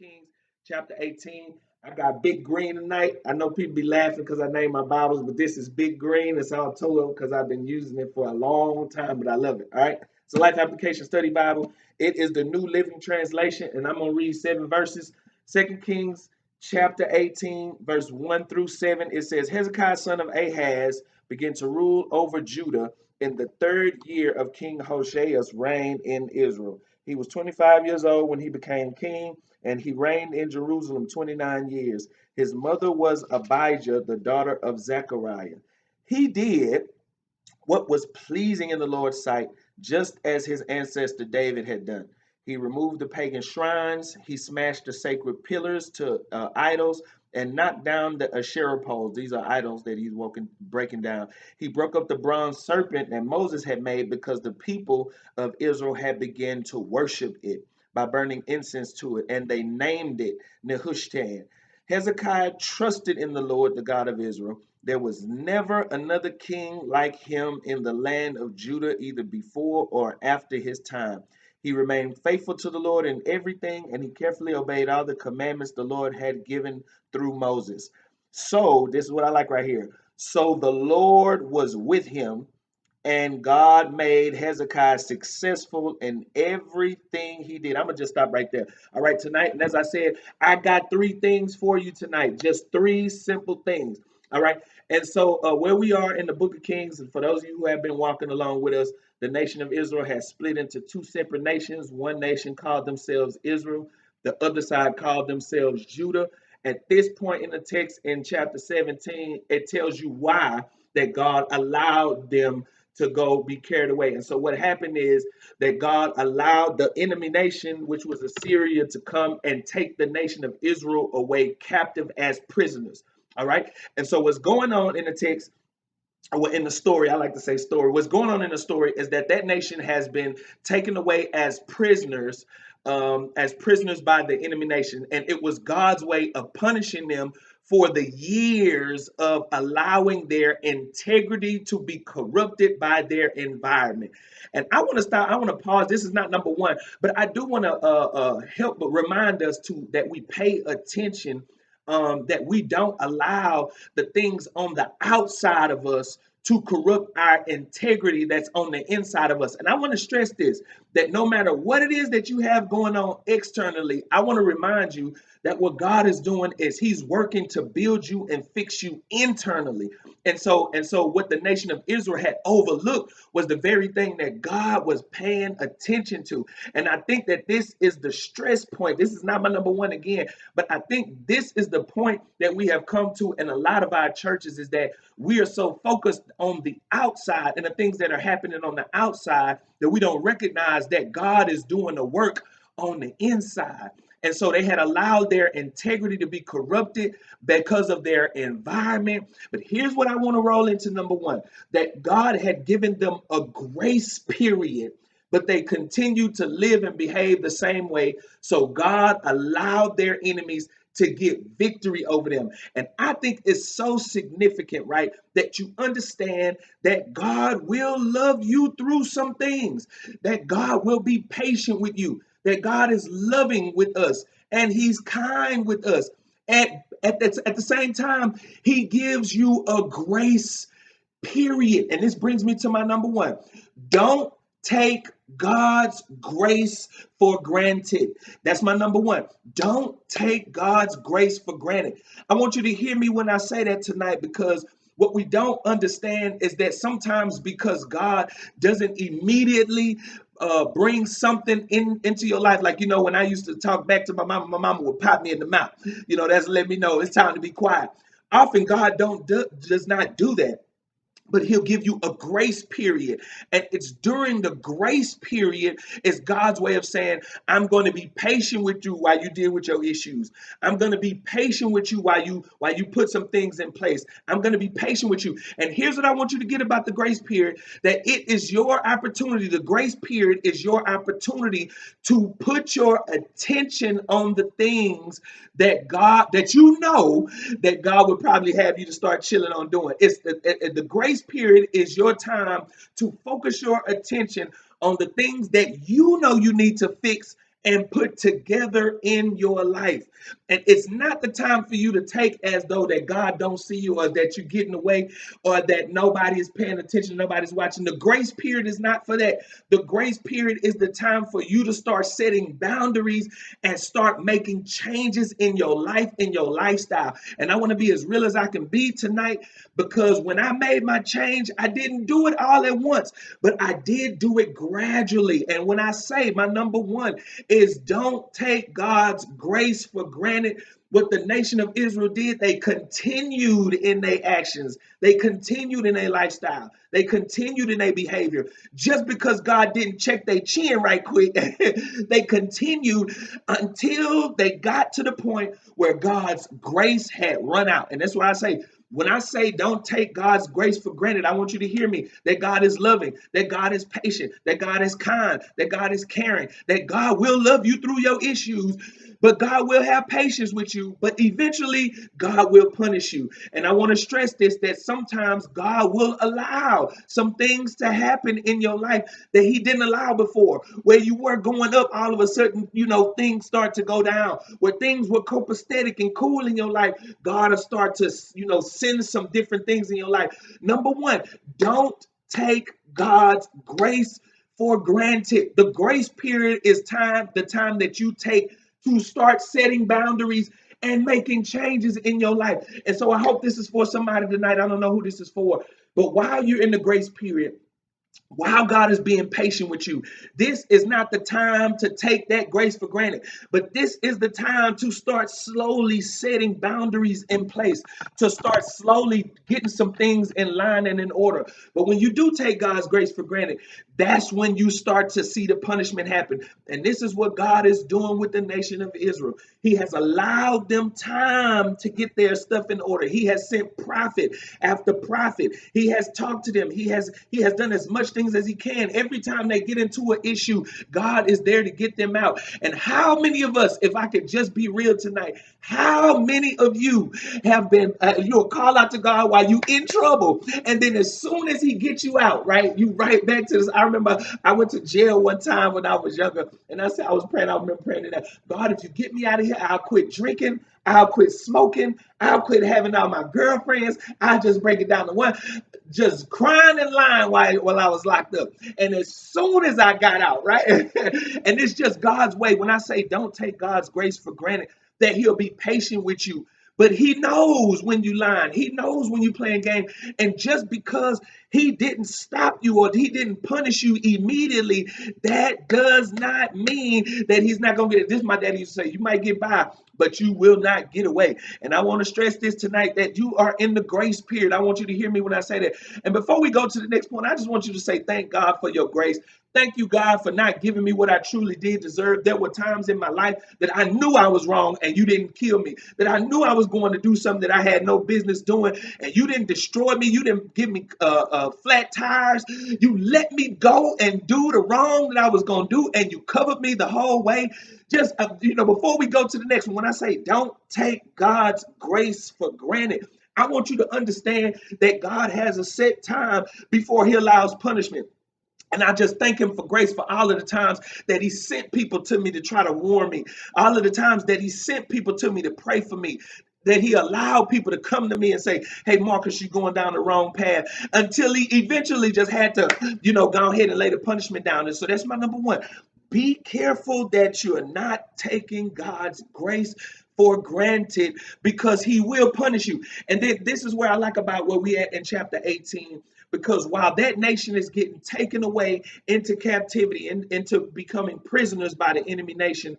Kings chapter 18. I got Big Green tonight. I know people be laughing because I named my Bibles, but this is Big Green. It's all told because I've been using it for a long time, but I love it. All right. It's a Life Application Study Bible. It is the New Living Translation, and I'm going to read 7 verses. 2 Kings chapter 18, verse 1 through 7. It says, Hezekiah, son of Ahaz, began to rule over Judah in the 3rd year of King Hoshea's reign in Israel. He was 25 years old when he became king, and he reigned in Jerusalem 29 years. His mother was Abijah, the daughter of Zechariah. He did what was pleasing in the Lord's sight, just as his ancestor David had done. He removed the pagan shrines, he smashed the sacred pillars to idols, and knocked down the Asherah poles. These are idols that he's breaking down. He broke up the bronze serpent that Moses had made because the people of Israel had begun to worship it by burning incense to it, and they named it Nehushtan. Hezekiah trusted in the Lord, the God of Israel. There was never another king like him in the land of Judah, either before or after his time. He remained faithful to the Lord in everything, and he carefully obeyed all the commandments the Lord had given through Moses. So, this is what I like right here. So the Lord was with him, and God made Hezekiah successful in everything he did. I'm going to just stop right there. All right, tonight. And as I said, I got 3 things for you tonight, just 3 simple things. All right. And so, where we are in the book of Kings, and for those of you who have been walking along with us, the nation of Israel has split into 2 separate nations. One nation called themselves Israel, the other side called themselves Judah. At this point in the text in chapter 17, it tells you why that God allowed them to go be carried away. And so what happened is that God allowed the enemy nation, which was Assyria, to come and take the nation of Israel away captive as prisoners. All right. And so what's going on in the text, or in the story, I like to say story. What's going on in the story is that that nation has been taken away as prisoners by the enemy nation, and it was God's way of punishing them for the years of allowing their integrity to be corrupted by their environment. And I want to stop. I want to pause. This is not number one, but I do want to help, but remind us to that we pay attention, that we don't allow the things on the outside of us to corrupt our integrity that's on the inside of us. And I want to stress this, that no matter what it is that you have going on externally, I want to remind you that what God is doing is he's working to build you and fix you internally. And so what the nation of Israel had overlooked was the very thing that God was paying attention to. And I think that this is the stress point. This is not my number one again, but I think this is the point that we have come to in a lot of our churches, is that we are so focused on the outside and the things that are happening on the outside that we don't recognize that God is doing the work on the inside. And so they had allowed their integrity to be corrupted because of their environment. But here's what I want to roll into number one, that God had given them a grace period, but they continued to live and behave the same way. So God allowed their enemies to get victory over them. And I think it's so significant, right, that you understand that God will love you through some things, that God will be patient with you, that God is loving with us, and he's kind with us. At the same time, he gives you a grace period. And this brings me to my number one. Don't take God's grace for granted. That's my number one. Don't take God's grace for granted. I want you to hear me when I say that tonight, because what we don't understand is that sometimes, because God doesn't immediately bring something into your life, like, when I used to talk back to my mama would pop me in the mouth. That's let me know it's time to be quiet. Often God does not do that, but he'll give you a grace period. And it's during the grace period is God's way of saying, I'm going to be patient with you while you deal with your issues. I'm going to be patient with you while you put some things in place. I'm going to be patient with you. And here's what I want you to get about the grace period, that it is your opportunity. The grace period is your opportunity to put your attention on the things that God would probably have you to start chilling on doing. It's the grace period is your time to focus your attention on the things that you need to fix and put together in your life. And it's not the time for you to take as though that God don't see you, or that you're getting away, or that nobody is paying attention, nobody's watching. The grace period is not for that. The grace period is the time for you to start setting boundaries and start making changes in your life, in your lifestyle. And I want to be as real as I can be tonight, because when I made my change, I didn't do it all at once, but I did do it gradually. And when I say my number one is, don't take God's grace for granted. What the nation of Israel did, they continued in their actions, they continued in their lifestyle, they continued in their behavior. Just because God didn't check their chin right quick, they continued until they got to the point where God's grace had run out. And that's why I say, when I say don't take God's grace for granted, I want you to hear me, that God is loving, that God is patient, that God is kind, that God is caring, that God will love you through your issues, but God will have patience with you, but eventually God will punish you. And I want to stress this, that sometimes God will allow some things to happen in your life that he didn't allow before. Where you were going up, all of a sudden, things start to go down. Where things were copacetic and cool in your life, God will start to, send some different things in your life. Number one, don't take God's grace for granted. The grace period is the time that you take to start setting boundaries and making changes in your life. And so I hope this is for somebody tonight. I don't know who this is for, but while you're in the grace period, while God is being patient with you, this is not the time to take that grace for granted, but this is the time to start slowly setting boundaries in place, to start slowly getting some things in line and in order. But when you do take God's grace for granted, that's when you start to see the punishment happen. And this is what God is doing with the nation of Israel. He has allowed them time to get their stuff in order. He has sent prophet after prophet. He has talked to them. He has done as much things as he can. Every time they get into an issue, God is there to get them out. And how many of us, if I could just be real tonight, how many of you have been, you'll call out to God while you in trouble, and then as soon as he gets you out, right, you right back to this. I remember I went to jail one time when I was younger, and I said, I remember praying to that, God, if you get me out of here, I'll quit drinking, I'll quit smoking, I'll quit having all my girlfriends, I'll just break it down to one. Just crying in line while I was locked up. And as soon as I got out, right? And it's just God's way. When I say don't take God's grace for granted, that he'll be patient with you. But he knows when you lying. He knows when you playing game. And just because he didn't stop you or he didn't punish you immediately, that does not mean that he's not going to get it. This my daddy used to say, you might get by, but you will not get away. And I want to stress this tonight, that you are in the grace period. I want you to hear me when I say that. And before we go to the next point, I just want you to say, thank God for your grace. Thank you, God, for not giving me what I truly did deserve. There were times in my life that I knew I was wrong and you didn't kill me, that I knew I was going to do something that I had no business doing, and you didn't destroy me. You didn't give me flat tires. You let me go and do the wrong that I was going to do, and you covered me the whole way. Just, before we go to the next one, when I say don't take God's grace for granted, I want you to understand that God has a set time before he allows punishment. And I just thank him for grace for all of the times that he sent people to me to try to warn me. All of the times that he sent people to me to pray for me. That he allowed people to come to me and say, hey, Marcus, you're going down the wrong path. Until he eventually just had to, go ahead and lay the punishment down. And so that's my number one. Be careful that you're not taking God's grace for granted, because he will punish you. And then this is where I like about where we at in chapter 18. Because while that nation is getting taken away into captivity and into becoming prisoners by the enemy nation,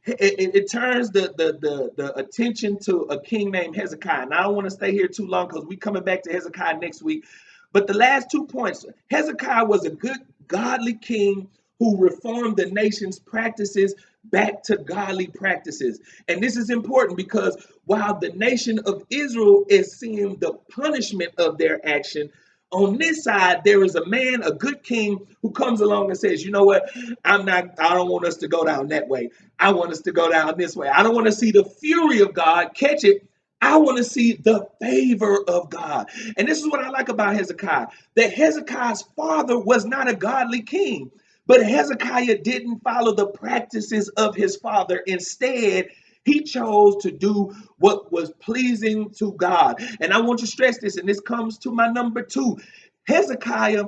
it turns the attention to a king named Hezekiah. And I don't want to stay here too long because we're coming back to Hezekiah next week. But the last 2 points, Hezekiah was a good, godly king who reformed the nation's practices back to godly practices. And this is important because while the nation of Israel is seeing the punishment of their action, on this side, there is a man, a good king, who comes along and says, you know what? I don't want us to go down that way. I want us to go down this way. I don't want to see the fury of God catch it. I want to see the favor of God. And this is what I like about Hezekiah, that Hezekiah's father was not a godly king, But Hezekiah didn't follow the practices of his father. Instead, he chose to do what was pleasing to God. And I want to stress this, and this comes to my number two. Hezekiah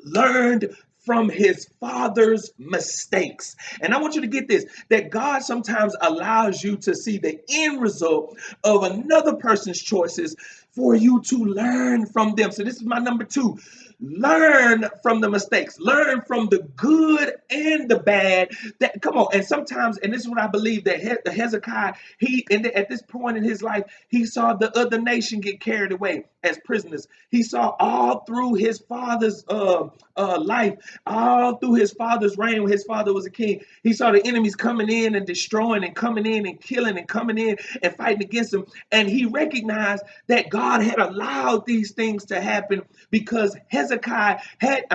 learned from his father's mistakes. And I want you to get this, that God sometimes allows you to see the end result of another person's choices for you to learn from them. So this is my number two. Learn from the mistakes, learn from the good and the bad. That come on, and sometimes, and this is what I believe, that Hezekiah, at this point in his life, he saw the other nation get carried away as prisoners. He saw all through his father's life, all through his father's reign when his father was a king. He saw the enemies coming in and destroying and coming in and killing and coming in and fighting against him. And he recognized that God had allowed these things to happen because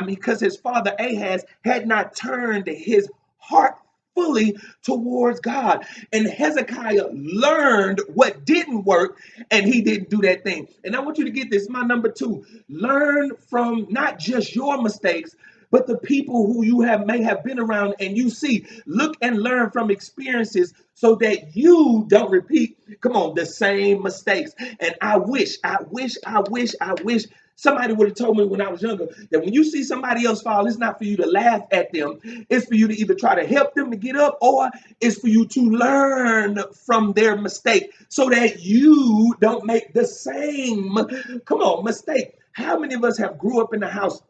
because his father Ahaz had not turned his heart fully towards God. And Hezekiah learned what didn't work and he didn't do that thing. And I want you to get this, my number two. Learn from not just your mistakes, but the people who you may have been around and you see. Look and learn from experiences so that you don't repeat, come on, the same mistakes. And I wish somebody would have told me when I was younger that when you see somebody else fall, it's not for you to laugh at them. It's for you to either try to help them to get up, or it's for you to learn from their mistake so that you don't make the same, come on, mistake. How many of us have grew up in the house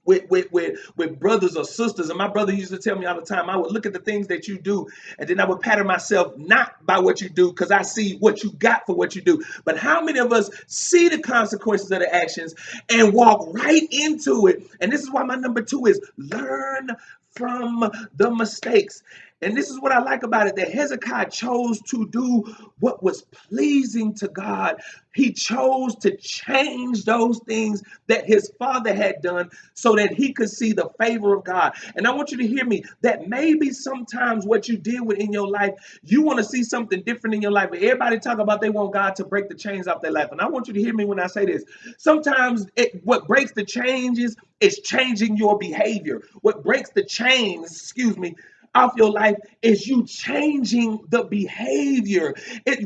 with brothers or sisters? And my brother used to tell me all the time, I would look at the things that you do, and then I would pattern myself not by what you do, because I see what you got for what you do. But how many of us see the consequences of the actions and walk right into it? And this is why my number two is learn from the mistakes. And this is what I like about it, that Hezekiah chose to do what was pleasing to God. He chose to change those things that his father had done so that he could see the favor of God. And I want you to hear me, that maybe sometimes what you deal with in your life, you want to see something different in your life. Everybody talk about they want God to break the chains off their life. And I want you to hear me when I say this. Sometimes what breaks the chains is changing your behavior. What breaks the chains, off your life is you changing the behavior.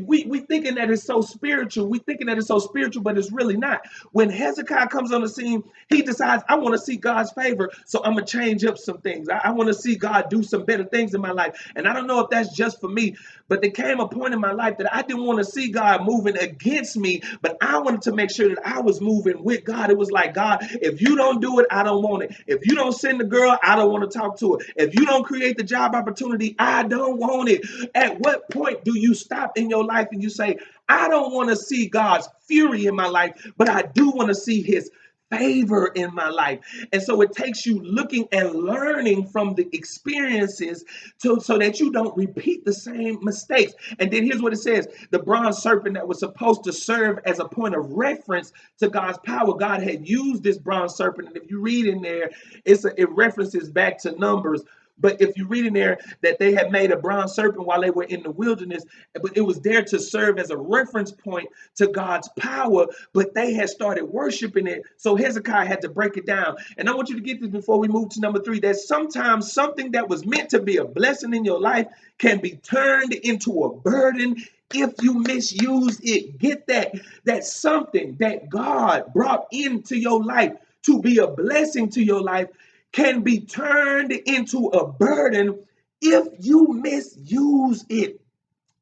We thinking that it's so spiritual. We thinking that it's so spiritual, but it's really not. When Hezekiah comes on the scene, he decides, I want to see God's favor, so I'm gonna change up some things. I want to see God do some better things in my life. And I don't know if that's just for me, but there came a point in my life that I didn't want to see God moving against me, but I wanted to make sure that I was moving with God. It was like, God, if you don't do it, I don't want it. If you don't send the girl, I don't want to talk to her. If you don't create the job opportunity, I don't want it. At what point do you stop in your life and you say, I don't want to see God's fury in my life, but I do want to see his favor in my life? And so it takes you looking and learning from the experiences so that you don't repeat the same mistakes. And then here's what it says: the bronze serpent that was supposed to serve as a point of reference to God's power, God had used this bronze serpent. And if you read in there, it references back to Numbers. But if you read in there that they had made a bronze serpent while they were in the wilderness, but it was there to serve as a reference point to God's power, but they had started worshiping it. So Hezekiah had to break it down. And I want you to get this before we move to number three, that sometimes something that was meant to be a blessing in your life can be turned into a burden if you misuse it. Get that? That something that God brought into your life to be a blessing to your life can be turned into a burden if you misuse it.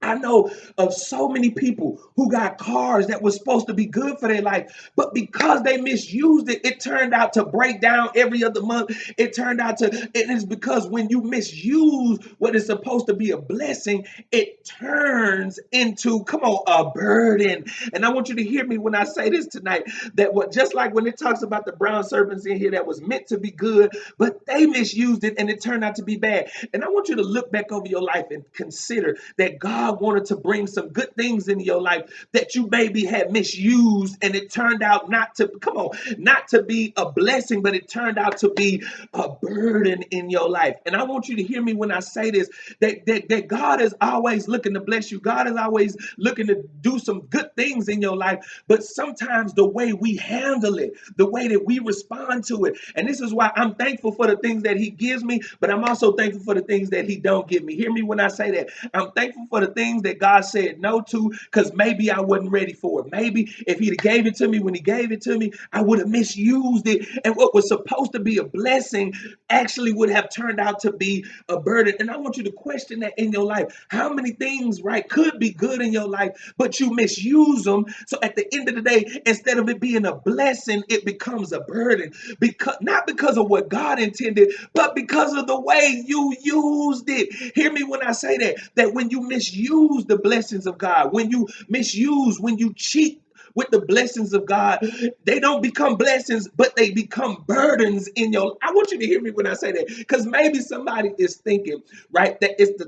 I know of so many people who got cars that was supposed to be good for their life, but because they misused it, it turned out to break down every other month. It is because when you misuse what is supposed to be a blessing, it turns into, come on, a burden. And I want you to hear me when I say this tonight, that just like when it talks about the brown serpents in here that was meant to be good, but they misused it and it turned out to be bad. And I want you to look back over your life and consider that God God wanted to bring some good things into your life that you maybe had misused, and it turned out not to be a blessing, but it turned out to be a burden in your life. And I want you to hear me when I say this, that God is always looking to bless you. God is always looking to do some good things in your life. But sometimes the way we handle it, the way that we respond to it, and this is why I'm thankful for the things that he gives me, but I'm also thankful for the things that he don't give me. Hear me when I say that. I'm thankful for the things that God said no to, because maybe I wasn't ready for it. Maybe if he'd gave it to me when he gave it to me, I would have misused it. And what was supposed to be a blessing actually would have turned out to be a burden. And I want you to question that in your life. How many things, right, could be good in your life, but you misuse them. So at the end of the day, instead of it being a blessing, it becomes a burden. Because not because of what God intended, but because of the way you used it. Hear me when I say that when you misuse the blessings of God, when you cheat with the blessings of God, they don't become blessings, but they become burdens in your. I want you to hear me when I say that, because maybe somebody is thinking, right, that it's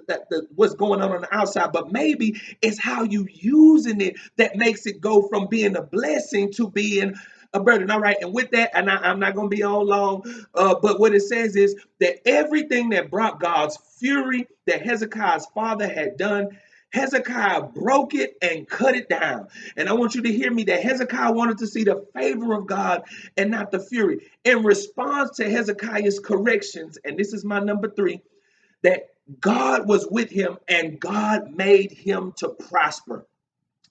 what's going on the outside, but maybe it's how you using it that makes it go from being a blessing to being a burden. All right, and with that, and I'm not going to be on long, but what it says is that everything that brought God's fury that Hezekiah's father had done, Hezekiah broke it and cut it down. And I want you to hear me that Hezekiah wanted to see the favor of God and not the fury. In response to Hezekiah's corrections, and this is my number 3, that God was with him and God made him to prosper.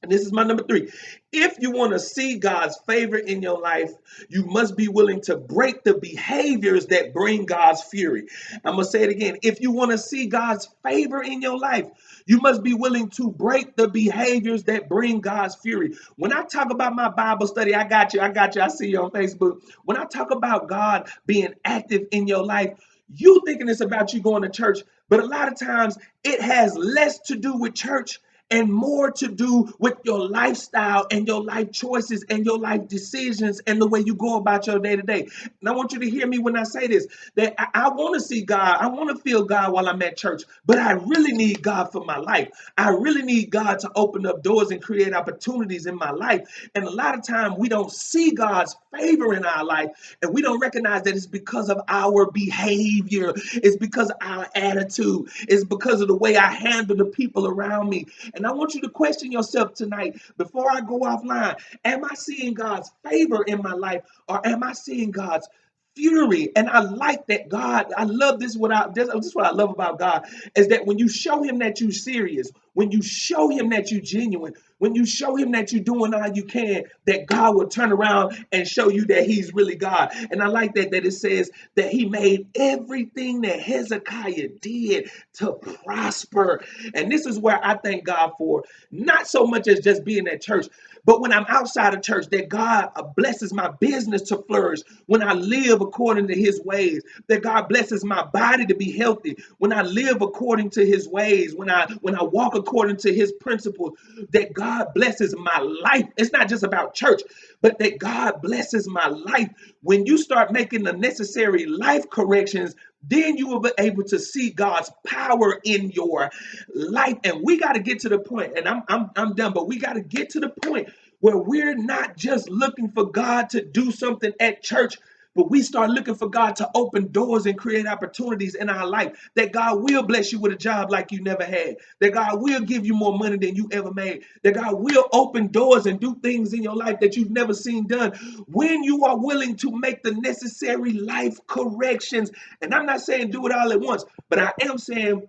And this is my number 3. If you want to see God's favor in your life, you must be willing to break the behaviors that bring God's fury. I'm going to say it again. If you want to see God's favor in your life, you must be willing to break the behaviors that bring God's fury. When I talk about my Bible study, I got you. I see you on Facebook. When I talk about God being active in your life, you thinking it's about you going to church, but a lot of times it has less to do with church and more to do with your lifestyle and your life choices and your life decisions and the way you go about your day to day. And I want you to hear me when I say this, that I want to see God. I want to feel God while I'm at church, but I really need God for my life. I really need God to open up doors and create opportunities in my life. And a lot of time we don't see God's favor in our life, and we don't recognize that it's because of our behavior. It's because of our attitude. It's because of the way I handle the people around me. And I want you to question yourself tonight before I go offline. Am I seeing God's favor in my life, or am I seeing God's fury? And I like that God, I love this. This is what I love about God, is that when you show him that you're serious, when you show him that you're genuine, when you show him that you're doing all you can, that God will turn around and show you that he's really God. And I like that it says that he made everything that Hezekiah did to prosper. And this is where I thank God for, not so much as just being at church, but when I'm outside of church, that God blesses my business to flourish, when I live according to his ways, that God blesses my body to be healthy, when I live according to his ways, when I walk according to his principles, that God blesses my life. It's not just about church, but that God blesses my life. When you start making the necessary life corrections, then you will be able to see God's power in your life. And we got to get to the point, and I'm done, but we got to get to the point where we're not just looking for God to do something at church, but we start looking for God to open doors and create opportunities in our life. That God will bless you with a job like you never had. That God will give you more money than you ever made. That God will open doors and do things in your life that you've never seen done when you are willing to make the necessary life corrections. And I'm not saying do it all at once, but I am saying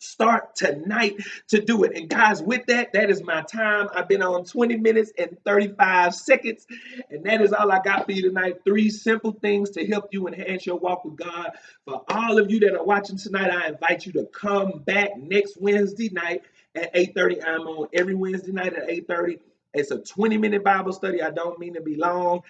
start tonight to do it. And guys, with that, that is my time. I've been on 20 minutes and 35 seconds. And that is all I got for you tonight. 3 simple things to help you enhance your walk with God. For all of you that are watching tonight, I invite you to come back next Wednesday night at 8:30. I'm on every Wednesday night at 8:30. It's a 20-minute Bible study. I don't mean to be long,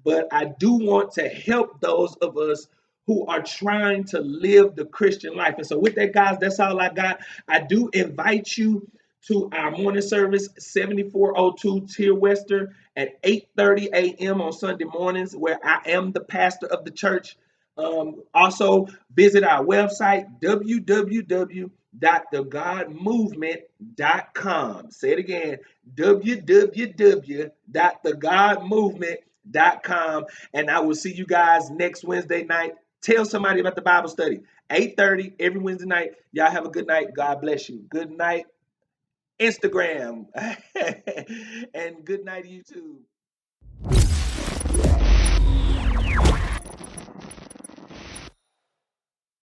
but I do want to help those of us who are trying to live the Christian life. And so with that, guys, that's all I got. I do invite you to our morning service, 7402 Tier Western at 8:30 a.m. on Sunday mornings, where I am the pastor of the church. Also, visit our website, www www.thegodmovement.com. Say it again, www.thegodmovement.com. And I will see you guys next Wednesday night. Tell somebody about the Bible study. 8:30 every Wednesday night. Y'all have a good night. God bless you. Good night, Instagram. And good night, YouTube.